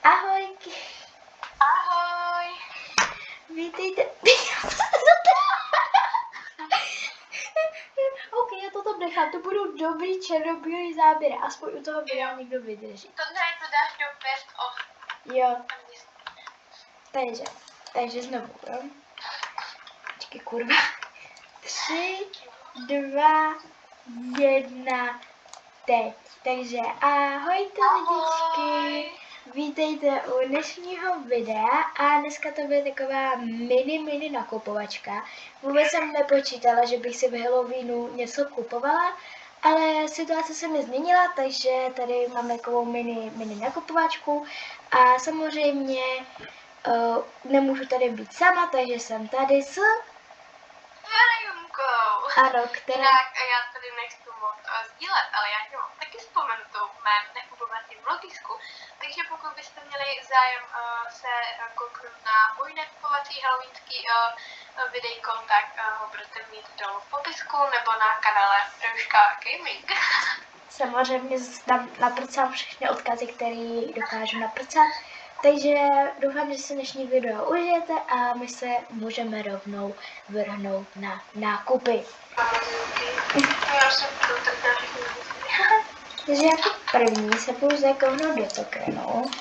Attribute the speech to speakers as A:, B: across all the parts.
A: Ahojky.
B: Ahoj.
A: Vítejte. OK, já to tam nechám, to budou dobrý černobílý záběry, aspoň u toho videa někdo vydrží.
B: To dáš do best of.
A: Jo. Takže znovu, jo. Počkej, kurva. 3, 2, 1, teď. Takže ahojte lidičky. Vítejte u dnešního videa a dneska to bude taková mini nakupovačka. Vůbec jsem nepočítala, že bych si v Halloweenu něco kupovala, ale situace se mi změnila, takže tady máme takovou mini nakupovačku a samozřejmě nemůžu tady být sama, takže jsem tady s
B: Mariunkou.
A: Ano, která...
B: Jinak já tady nechci moc sdílet, ale já tě mám taky vzpomenutou v mém nekupovacím vlogisku, takže pokud byste měli zájem se kouknout na můj nekupovací halloweenský videjko, tak ho budete mít dolů v popisku nebo na kanále Ruška Gaming.
A: Samozřejmě tam naprcám všechny odkazy, které dokážu naprcat. Takže doufám, že si dnešní video užijete a my se můžeme rovnou vrhnout na nákupy. Takže jako první se půjdu zakouknout do tokenu.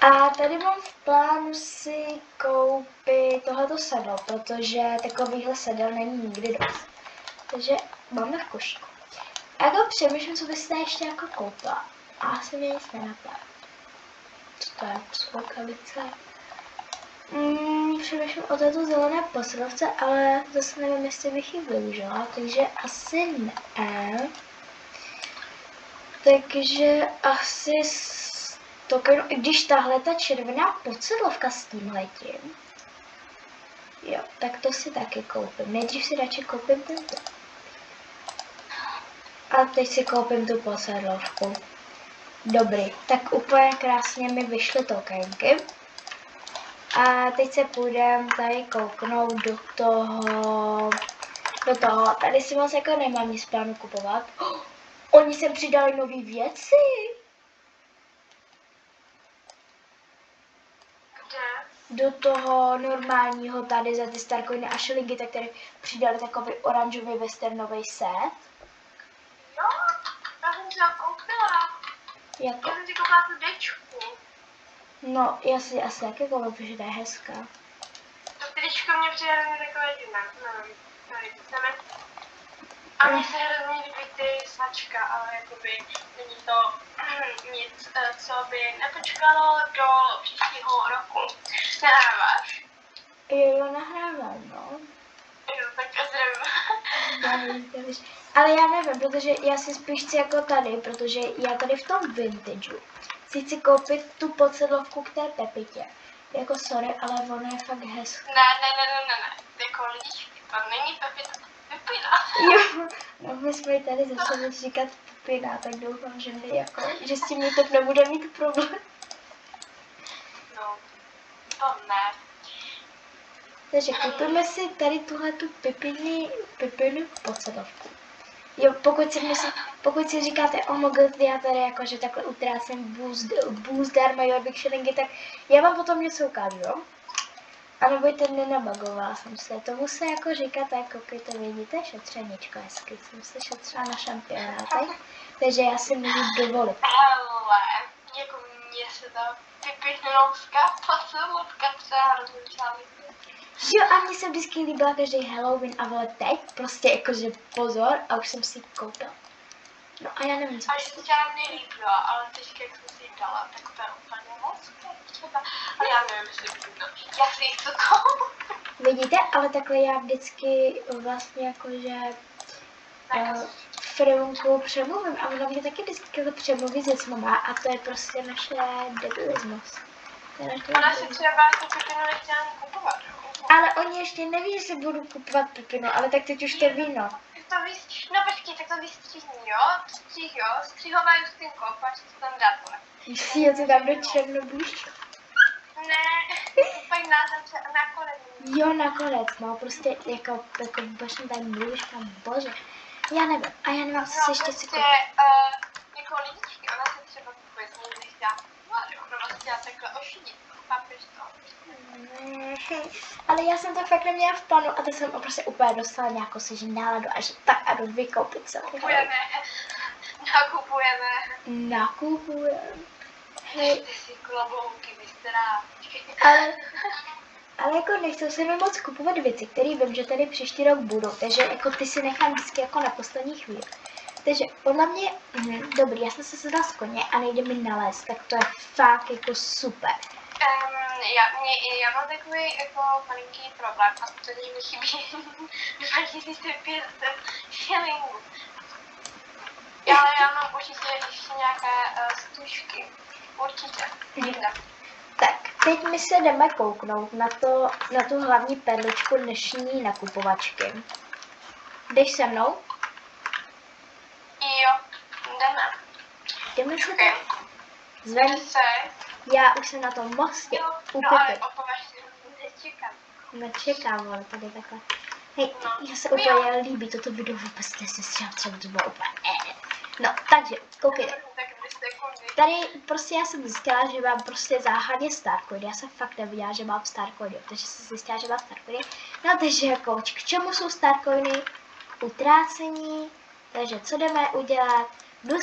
A: A tady mám v plánu si koupit tohleto sedlo, protože takovýhle sedel není nikdy dost. Takže máme v košíku. A jako přemýšlím, co byste ještě jako koupila. A asi mě nic nenapadá. Co to je? Slukavice. Přemýšlím o této zelené posilovce, ale zase nevím, jestli bych ji využila, takže asi ne. Takže asi tokenu, i když tahle ta červená posilovka s tímhletím. Jo, tak to si taky koupím. Nejdřív si radši koupím tento. A teď si koupím tu posilovku. Dobrý, tak úplně krásně mi vyšly tokenky. A teď se půjdeme tady kouknout do toho. Tady si moc jako nemám nic plánu kupovat. Oni sem přidali nové věci.
B: Kde?
A: Do toho normálního tady za ty starcoiny a šilingy, tak tady přidali takový oranžový westernový set.
B: Jo, já jsem si ho koupila.
A: Jako?
B: Já jsem si koupila tu dečku.
A: No, já si asi taky koupím, protože to je hezká.
B: To tričko mě přijde hrozně takové divné, nevím. A mně se hrozně líbí ty sačka, ale jakoby není to nic, co by nepočkalo do příštího roku. Nahráváš?
A: Jo, nahrávám, no.
B: Jo, tak zdravím.
A: Ale já nevím, protože já si spíš chci jako tady, protože já tady v tom vintageu si chci koupit tu podsedlovku k té Pepitě. Jako sorry, ale ona je fakt hezká.
B: Ne. Jako lidičky, to není Pepita, to je Pepina.
A: Jo, no my jsme tady začali říkat Pepina, tak doufám, že mi jako, že s tím to nebude mít problém.
B: No, to ne.
A: Takže koupíme si tady tuhletu Pepinu podsedlovku. Jo, pokud si říkáte, oh my god, já tady jakože takhle utrácím boost darma, Jorvik šilingy, tak já vám potom něco ukážu, jo? A nebojte, nenabagovala jsem se. Tomu se jako říkáte, jako koukejte, vidíte, šetřeničko hezky. Jsem se šetřila na šampionátech, takže já si můžu dovolit.
B: Ale, jako mně se ta Pepinovská posilovka třeba hrozně přáli.
A: Jo, a mně se vždycky líbila každý Halloween a vole teď, prostě jakože pozor a už jsem si ji koupila. No a já nevím, co.
B: A že se třeba mě líbila, ale teďka, jak jsem si ji dala, tak to je úplně moc třeba. Ale já nevím, jestli bych to. Já si ji chci koupit.
A: Vidíte, ale takhle já vždycky vlastně jakože Frunku přemluvím a ona mě taky vždycky přemluví se smama a to je prostě naše debilismus.
B: Ona si třeba tu Pepinu nechtěla ani kupovat, jo?
A: Ale oni ještě neví, jestli budu kupovat Pepinu, ale tak teď už to ví, no.
B: No počkej, tak to vystříhni, jo? Střihová Justinko, pač co tam dát, vole.
A: Jsi něco tam do černobíš?
B: Ne, pak nakonec.
A: Jo, nakonec, no, prostě jako božně tady mluvíš, tam bože. Já nevím, a já nevím, co si ještě si koupit.
B: Jako lidičky, ona se třeba kupuje z někdy chtěla. No, chtěla takhle ošidit. Chápeš to?
A: Ale já jsem to fakt neměla v plánu a teď jsem prostě úplně dostala nějakou si náladu a že tak a jdu vykoupit se. Nakupujeme. Hej.
B: Ty si klobouky vystrá.
A: Ale jako nechci se mi moc kupovat věci, které vím, že tady příští rok budou, takže jako ty si nechám vždycky jako na poslední chvíli. Takže podle mě, dobrý, já jsem se sedla z koně a nejde mi nalézt, tak to je fakt jako super.
B: Já mám takový jako malinký problém a to mi chybí 2500 šilingů. Ale já mám určitě ještě nějaké stužky. Určitě.
A: Tak, teď my se jdeme kouknout na tu hlavní perličku dnešní nakupovačky. Jdeš se mnou?
B: Jo, jdeme.
A: Jdeme se tam. Zven. Já už jsem na tom mostě.
B: No ale opovažně nečekám.
A: Nečekám, ale tady takhle. Hej, já se úplně líbí toto video, vůbec neslyšela, třeba to bylo úplně No, takže, koukejte. Tady prostě já jsem zjistila, že mám prostě záhadně Starcoin. Já jsem fakt nevěděla, že mám Starcoiny, takže jsem zjistila, že mám Starcoiny. No, takže jako, k čemu jsou Starcoiny? Utrácení. Takže co jdeme udělat? Jdu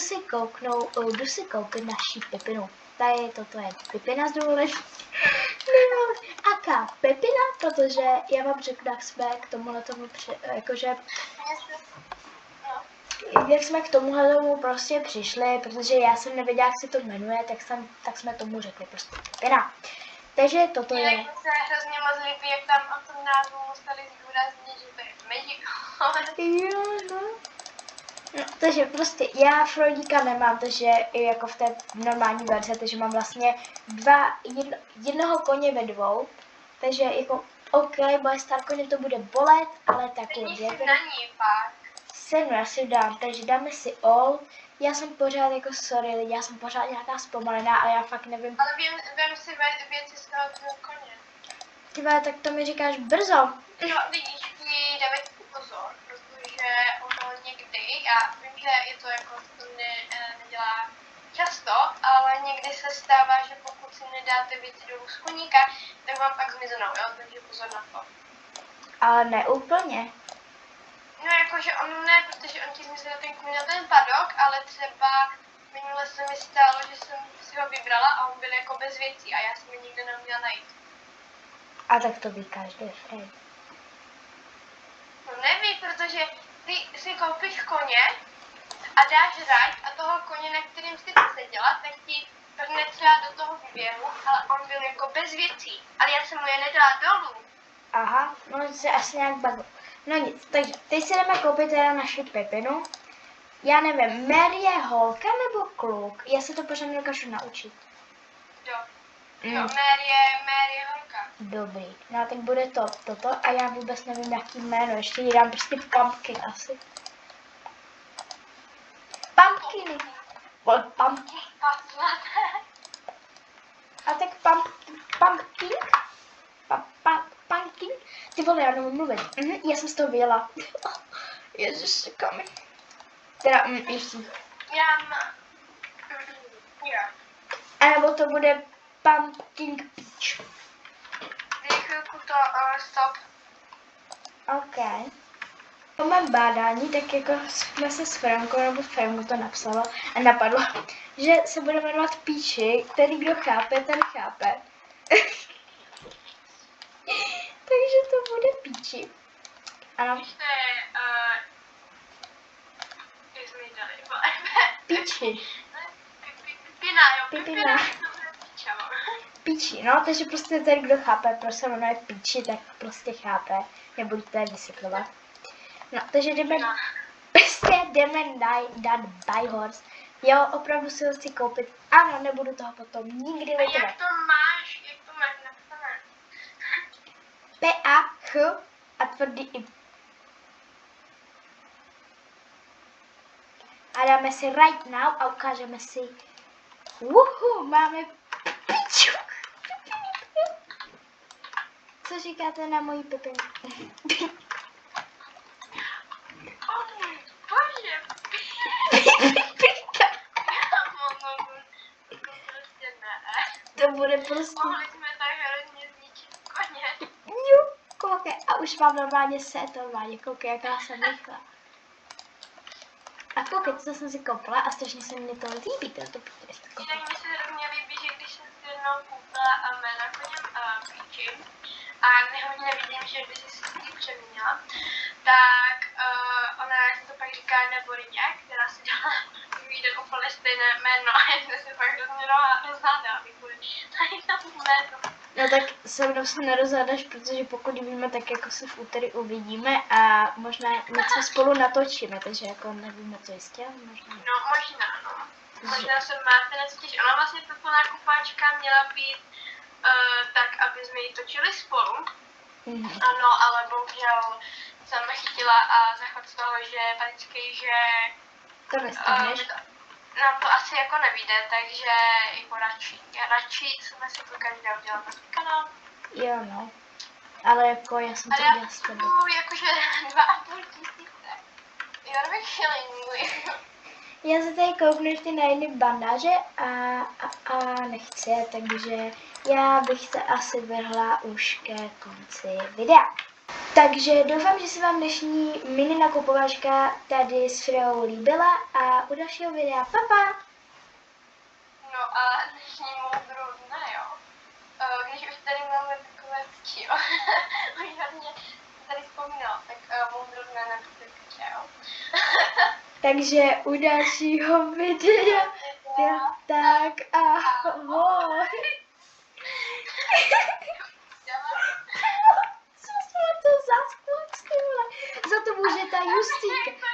A: si koupit naší Pepinu. Tady toto je Pepina z dovolení. Aká Pepina, protože já vám řeknu, jak jsme k tomuhle tomu, jakože jak jsme k tomuhle tomu prostě přišli, protože já jsem nevěděla, jak se to jmenuje, tak jsme tomu řekli prostě Pepina. Takže toto je.
B: Mně se hrozně moc líbí, jak tam o tom názvu museli zdůraznit, že to je Magic.
A: Jo, no. No, takže prostě já Frodíka nemám, takže i jako v té normální verzi, takže mám vlastně jednoho koně ve dvou, takže jako OK, moje Starcoiny to bude bolet, ale takové
B: věci. Na ní pak.
A: 7 já si dám, takže dáme si all. Já jsem pořád jako sorry lidi, já jsem pořád nějaká zpomalená a já fakt nevím.
B: Ale vem si věci z toho koně.
A: Ty vole, tak to mi říkáš brzo.
B: No vidíš, dáme si pozor, protože ono někdy, já vím, že je to jako to nedělá často, ale někdy se stává, že pokud si nedáte věci dolů z koníka, tak vám pak zmizenou, jo, takže pozor na to.
A: Ale ne úplně.
B: No jakože on ne, protože on ti zmizel ten kůň na ten padok, ale třeba minule se mi stalo, že jsem si ho vybrala a on byl jako bez věcí a já jsem je nikde neuměla najít.
A: A tak to ví každý frej.
B: No neví, protože ty si koupíš koně a dáš rať a toho koně, na kterým jsi seděla, tak ti vrne třeba do toho výběhu, ale on byl jako bez věcí, ale já jsem mu je nedala dolů.
A: Aha, no se asi nějak bavil. No nic, takže teď si jdeme koupit teda naši Pepinu. Já nevím, Mary je holka nebo kluk? Já se to pořád nedokážu naučit.
B: Jo, Mary je holka.
A: Dobrý, no tak bude toto a já vůbec nevím, jaký jméno, ještě jí dám prostě Pumpkin asi. Pumpkiny. Pumpkin. A tak Pumpkin? Pumpkin? Ty vole, já nemůžu mluvit. Já jsem z toho vyjela. Ježiš, kam. Teda, ještě.
B: Já mám. Jo.
A: A nebo to bude Pumpkin Peach.
B: Chvilku to stop.
A: OK. Po mém bádání, tak jako jsme se s Frankou, nebo Franku to napsala a napadlo, že se bude jmenovat Peachy, který kdo chápe, ten chápe. Takže to bude Peachy. Ano.
B: Víš, jak jsme jí dali
A: Peachy.
B: Pipina, jo,
A: Pipina. Peachy, no, takže prostě ten, kdo chápe, proč se jmenuje Peachy, tak prostě chápe. Nebudu to vysvětlovat. No, takže jdeme dát buy horse. Jo, opravdu si ho chci koupit. Ano, nebudu toho potom nikdy
B: litovat.
A: litovat.
B: Jak to máš napsané?
A: P-A-H a tvrdý I. A dáme si right now a ukážeme si. Máme piču. Co říkáte na moji Pepinu?
B: Bože,
A: Pipinka.
B: to prostě ne.
A: To bude prostě...
B: Mohli jsme tak hrozně zničit koně.
A: Jo, koukej. A už mám normálně set, normálně. Koukej, jaká jsem rychlá. A koukej, co jsem si koupila a strašně se mi to líbí, to prostě
B: Jinak mi se hrozně líbí, že když jsem si jednou koupila na koněm klíči a nevidím, že by si ji přeměnila, tak ona si to pak říká Neborině, která si dala jeden úplně stejné jméno a já jsem si pak hrozně rozhádala, kvůli tady tomu jméno.
A: No tak se mnou se nerozhádáš, protože pokud víme, tak jako se v úterý uvidíme a možná něco spolu natočíme, takže jako nevíme, co jistě, ale možná.
B: No, možná, no. Možná se máte na co těšit. Ona vlastně tato nákupáčka měla být tak, aby jsme ji točili spolu.
A: Mhm.
B: Ano, ale bohužel jsem chytila a záchod z toho, že paničky, že
A: To nestihneš.
B: nám to asi jako nevíde, takže jako radši jsme si to každý udělat na svůj kanál.
A: Jo, no. Ale jako já jsem to
B: Ale já
A: udělala s tebou.
B: potřebuji jakože 2,5 tisíce. Jo, bych šilingů.
A: Já se tady kouknu ještě na jiné bandáže a nechci, takže já bych se asi vrhla už ke konci videa. Takže doufám, že se vám dnešní mini nakupovačka tady s Freou líbila a u dalšího videa papa!
B: No a dnešní moudrou dne, jo. Když už tady máme takové cti, jo. Už hlavně tady vzpomínala, tak moudrou dne nebude jo.
A: Takže u dalšího videa, tak ahoj! Co jsme to za skok, za to může ta Justíka.